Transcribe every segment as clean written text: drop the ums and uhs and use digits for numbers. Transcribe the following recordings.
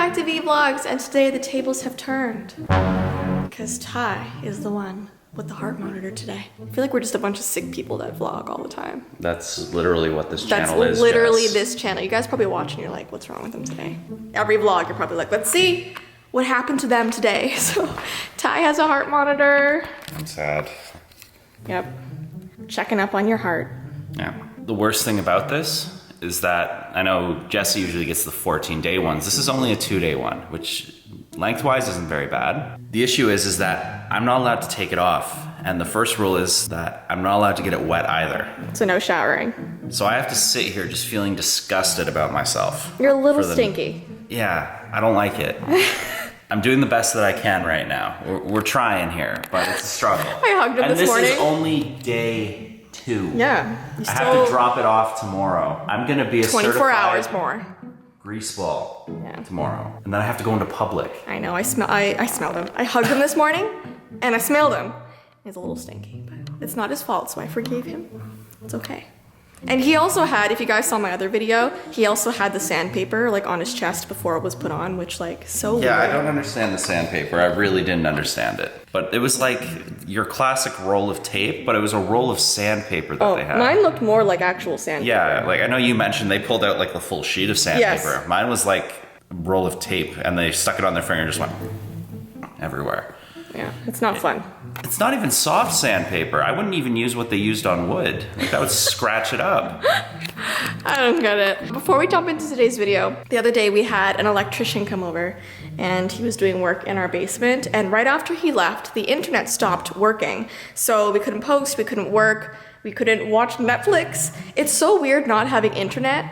back to Vee Vlogs, and today the tables have turned. Because Ty is the one with the heart monitor today. I feel like we're just a bunch of sick people that vlog all the time. That's literally what this channel is, That's literally Jess. this channel. You guys probably watch and you're like, what's wrong with them today? Every vlog, you're probably like, let's see what happened to them today. So Ty has a heart monitor. I'm sad. Yep. Checking up on your heart. Yeah. The worst thing about this is that I know Jessii usually gets the 14-day ones. This is only a 2-day one, which lengthwise isn't very bad. The issue is that I'm not allowed to take it off. And the first rule is that I'm not allowed to get it wet either. So no showering. So I have to sit here just feeling disgusted about myself. You're a little stinky. Yeah, I don't like it. I'm doing the best that I can right now. We're trying here, but it's a struggle. I hugged him this morning. And this is only day 2. Yeah. I have to drop it off tomorrow. I'm gonna be a 24 hours more. Grease ball tomorrow. And then I have to go into public. I know, I smelled him. I hugged him this morning and I smelled him. He's a little stinky, but it's not his fault, so I forgave him. It's okay. And he also had, if you guys saw my other video, he also had the sandpaper like on his chest before it was put on, which like so Yeah, weird. I don't understand the sandpaper. I really didn't understand it. But it was like your classic roll of tape, but it was a roll of sandpaper that they had. Mine looked more like actual sandpaper. Yeah, like I know you mentioned they pulled out like the full sheet of sandpaper. Yes. Mine was like a roll of tape and they stuck it on their finger and just went everywhere. Yeah, it's not fun. It's not even soft sandpaper. I wouldn't even use what they used on wood. Like that would scratch it up. I don't get it. Before we jump into today's video, the other day we had an electrician come over and he was doing work in our basement, and right after he left, the internet stopped working. So we couldn't post, we couldn't work, we couldn't watch Netflix. It's so weird not having internet.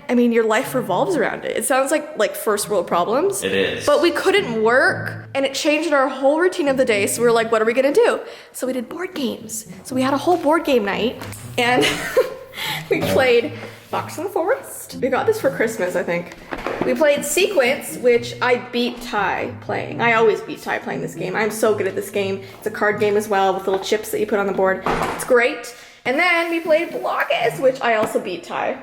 I mean, your life revolves around it. It sounds like first world problems. It is. But we couldn't work, and it changed our whole routine of the day, so we were like, what are we gonna do? So we did board games. So we had a whole board game night, and we played Fox and the Forest. We got this for Christmas, I think. We played Sequence, which I beat Ty playing. I always beat Ty playing this game. I'm so good at this game. It's a card game as well with little chips that you put on the board. It's great. And then we played Blockers, which I also beat Ty.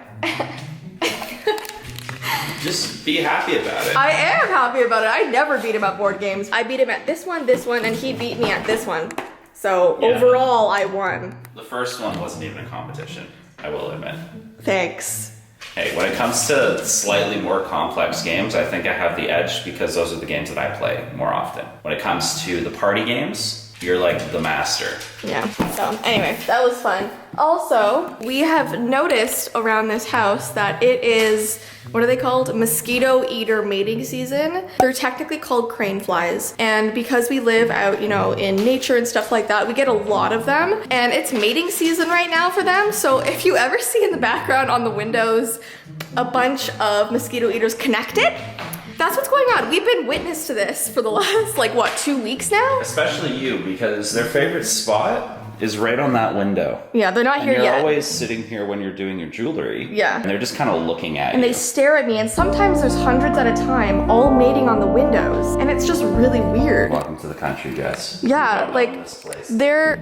Just be happy about it. I am happy about it. I never beat him at board games. I beat him at this one, and he beat me at this one. So overall, I won. The first one wasn't even a competition, I will admit. Thanks. Hey, when it comes to slightly more complex games, I think I have the edge because those are the games that I play more often. When it comes to the party games, you're like the master. Yeah, so anyway, that was fun. Also, we have noticed around this house that it is, what are they called? Mosquito eater mating season. They're technically called crane flies. And because we live out, you know, in nature and stuff like that, we get a lot of them. And it's mating season right now for them. So if you ever see in the background on the windows a bunch of mosquito eaters connected, that's what's going on. We've been witness to this for the last, like, what, 2 weeks now? Especially you, because their favorite spot is right on that window. Yeah, they're not here yet. You're always sitting here when you're doing your jewelry. Yeah. And they're just kind of looking at you. And they stare at me, and sometimes there's hundreds at a time, all mating on the windows. And it's just really weird. Welcome to the country, Jess. Yeah, like, they're,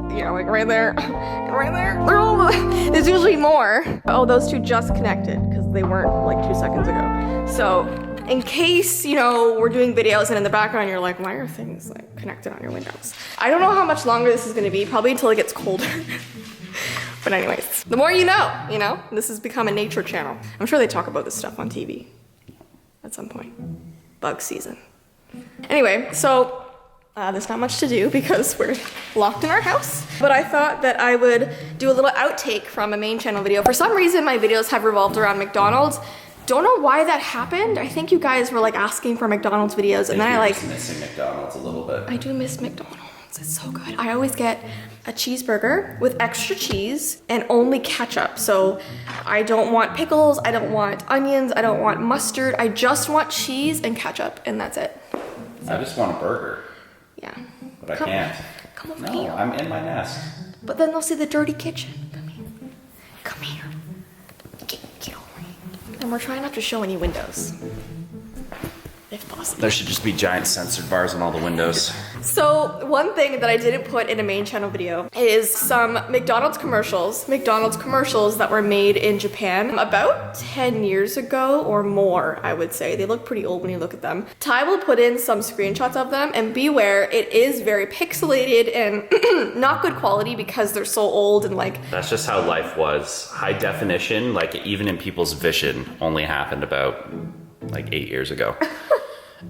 yeah, like right there, and right there. They're all, there's usually more. Oh, those two just connected, because they weren't like 2 seconds ago. So, in case, you know, we're doing videos and in the background you're like, why are things like connected on your windows? I don't know how much longer this is gonna be, probably until it gets colder. But anyways, the more you know, this has become a nature channel. I'm sure they talk about this stuff on TV at some point. Bug season. Anyway, so there's not much to do because we're locked in our house. But I thought that I would do a little outtake from a main channel video. For some reason, my videos have revolved around McDonald's. Don't know why that happened. I think you guys were like asking for McDonald's videos, and then I like missing McDonald's a little bit. I do miss McDonald's. It's so good. I always get a cheeseburger with extra cheese and only ketchup. So I don't want pickles, I don't want onions, I don't want mustard. I just want cheese and ketchup, and that's it. I just want a burger. Yeah. But I can't. Come over No, here. I'm in my nest. But then they'll see the dirty kitchen. Come here. Come here. Get over here. And we're trying not to show any windows. If possible. There should just be giant censored bars on all the windows. So one thing that I didn't put in a main channel video is some McDonald's commercials that were made in Japan about 10 years ago or more, I would say. They look pretty old when you look at them. Ty will put in some screenshots of them, and beware, it is very pixelated and not good quality because they're so old and like... That's just how life was. High definition, like even in people's vision, only happened about like 8 years ago.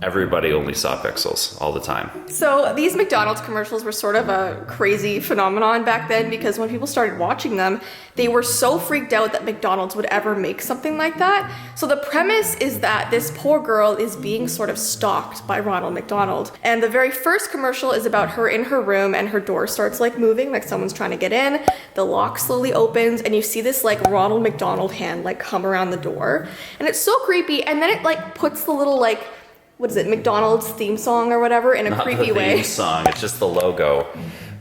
Everybody only saw pixels all the time. So these McDonald's commercials were sort of a crazy phenomenon back then because when people started watching them, they were so freaked out that McDonald's would ever make something like that. So the premise is that this poor girl is being sort of stalked by Ronald McDonald. And the very first commercial is about her in her room and her door starts like moving, like someone's trying to get in. The lock slowly opens and you see this like Ronald McDonald hand like come around the door. And it's so creepy. And then it like puts the little like, what is it, McDonald's theme song or whatever in a creepy way. Not the theme song, it's just the logo.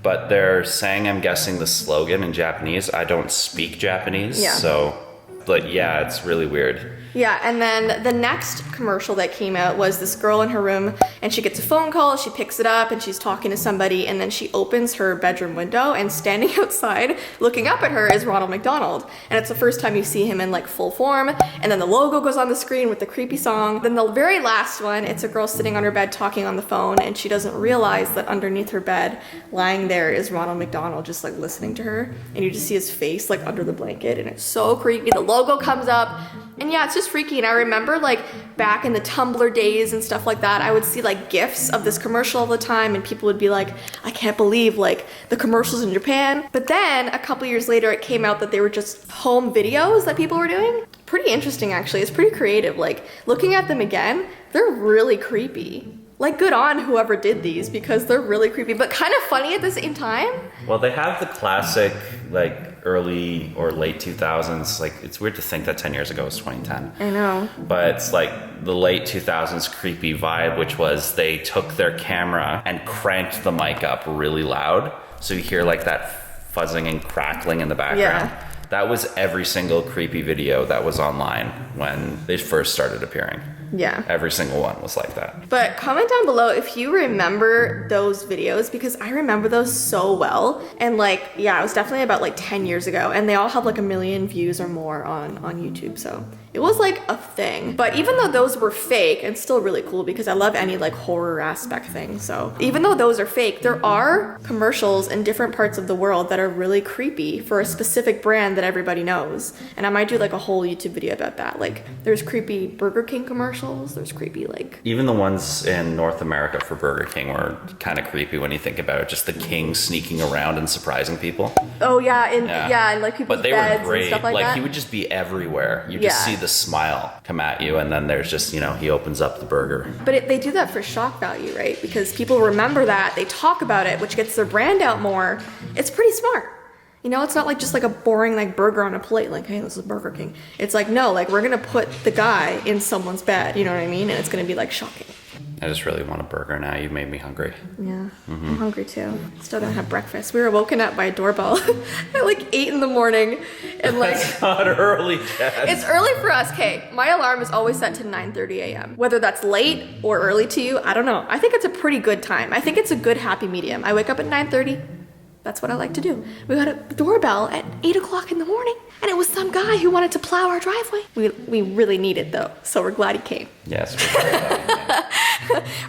But they're saying, I'm guessing, the slogan in Japanese. I don't speak Japanese, so, but yeah, it's really weird. Yeah, and then the next commercial that came out was this girl in her room and she gets a phone call, she picks it up and she's talking to somebody and then she opens her bedroom window and standing outside looking up at her is Ronald McDonald. And it's the first time you see him in like full form, and then the logo goes on the screen with the creepy song. Then the very last one, it's a girl sitting on her bed talking on the phone and she doesn't realize that underneath her bed, lying there is Ronald McDonald just like listening to her, and you just see his face like under the blanket and it's so creepy. The logo comes up. And yeah, it's just freaky. And I remember like back in the Tumblr days and stuff like that, I would see like GIFs of this commercial all the time and people would be like, I can't believe like the commercials in Japan. But then a couple years later, it came out that they were just home videos that people were doing. Pretty interesting, actually. It's pretty creative. Like looking at them again, they're really creepy. Like good on whoever did these because they're really creepy, but kind of funny at the same time. Well, they have the classic like early or late 2000s, like it's weird to think that 10 years ago was 2010. I know. But it's like the late 2000s creepy vibe, which was they took their camera and cranked the mic up really loud. So you hear like that fuzzing and crackling in the background. Yeah. That was every single creepy video that was online when they first started appearing. Yeah. Every single one was like that. But comment down below if you remember those videos because I remember those so well. And like, yeah, it was definitely about like 10 years ago and they all have like 1 million views or more on YouTube. So it was like a thing. But even though those were fake, and still really cool because I love any like horror aspect thing. So even though those are fake, there are commercials in different parts of the world that are really creepy for a specific brand that everybody knows. And I might do like a whole YouTube video about that. Like there's creepy Burger King commercials. There's creepy like... Even the ones in North America for Burger King were kind of creepy when you think about it. Just the king sneaking around and surprising people. Oh yeah, and like people's but they beds were great. And stuff like that. He would just be everywhere. You just see the smile come at you and then there's just, you know, he opens up the burger. But they do that for shock value, right? Because people remember that, they talk about it, which gets their brand out more. It's pretty smart. You know, it's not like just like a boring like burger on a plate, like, hey, this is Burger King. It's like, no, like we're gonna put the guy in someone's bed, you know what I mean? And it's gonna be like shocking. I just really want a burger now. You've made me hungry. Yeah, I'm hungry too. Still don't have breakfast. We were woken up by a doorbell at like 8 in the morning. And like, that's not early, Jess. It's early for us. Okay, my alarm is always set to 9:30 a.m. Whether that's late or early to you, I don't know. I think it's a pretty good time. I think it's a good happy medium. I wake up at 9:30. That's what I like to do. We got a doorbell at 8 o'clock in the morning, and it was some guy who wanted to plow our driveway. We really need it though, so we're glad he came. Yes, we're very glad he came.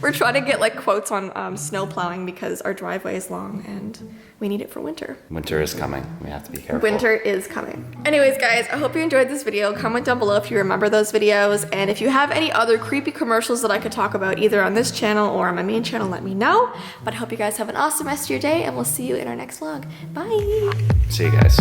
We're trying to get like quotes on snow plowing because our driveway is long and we need it for winter. Winter is coming. We have to be careful. Winter is coming. Anyways, guys, I hope you enjoyed this video. Comment down below if you remember those videos. And if you have any other creepy commercials that I could talk about either on this channel or on my main channel, let me know. But I hope you guys have an awesome rest of your day and we'll see you in our next vlog. Bye. See you guys.